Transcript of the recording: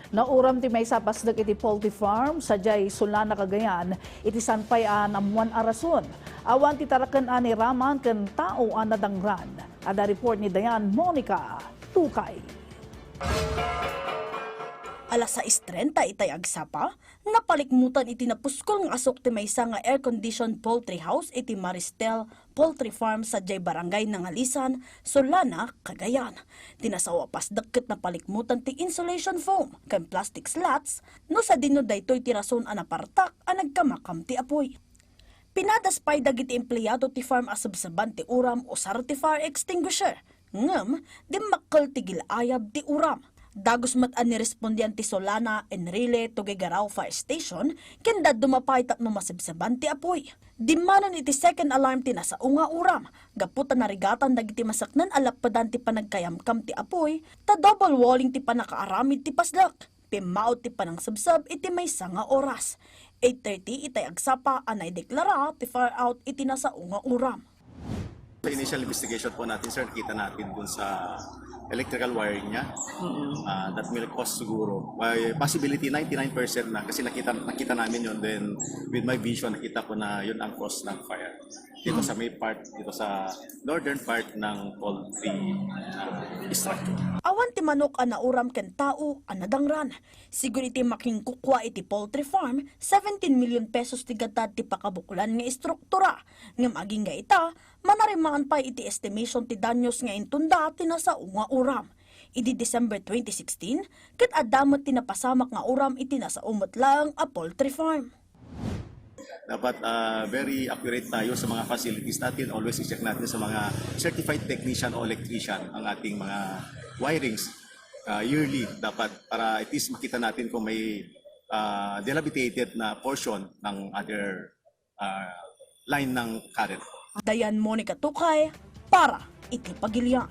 Nauram ti may sapasdag iti poultry farm sa jay Sulana Cagayan iti sanpayan amuan arason. Awan ti taraken ani raman ken tao an nadangran. Ada report ni Dayan Monica Tukay. Alas 6:30 itay agsapa, napalikmutan iti napuskol nga asok ti maysa nga air-conditioned poultry house iti Maristel Poultry Farm sa jay barangay Nangalisan, Sulana, Cagayan. Tinasawa pas dakket na palikmutan ti insulation foam ken plastic slats no sa dino daytoy ti rason an apartak an nagkamakam ti apoy. Pinadaspay dagiti empleyado ti farm asabsaban ti uram o saro ti fire extinguisher. Ngem, di makkel ti gilayab ti uram. Dagos mat-an ni respondian ti Solana Enrile Tugigaraw Fire Station, kenda dumapay tapno masabsaban ti apoy. Dimanon iti second alarm ti nasa unga uram. Gaputan narigatan dagiti masaknan alappadan ti panagkayamkam ti apoy, ta double walling ti panakaaramid ti paslak. Pimaot ti panangsabsab iti may nga oras. 8:30 itay agsapa anay deklara ti fire out iti nasa unga uram. Sa initial investigation po natin, sir, kita natin dun sa electrical wiring niya. That will cause siguro, by possibility 99% na kasi nakita namin yun. Then with my vision, nakita ko na yun ang cause ng fire. Dito sa may part, dito sa northern part ng poultry structure. Awan ti manok an nauram ken tao an nadangran. Siguro iti making kukwa iti poultry farm, 17 million pesos ti gatad ti pakabukulan nga istruktura. Ngem aging nga ita, manarimaan pa iti estimation ti danyos nga intunda ti nasa unga uram. Idi December 2016, ket adamot ti napasamak nga uram iti nasa umot lang a poultry farm. Dapat very accurate tayo sa mga facilities natin. Always i-check natin sa mga certified technician o electrician ang ating mga wirings yearly. Dapat para at least makita natin kung may dilapidated na portion ng other line ng current. Dayan Monica Tukay para iti Pagilian.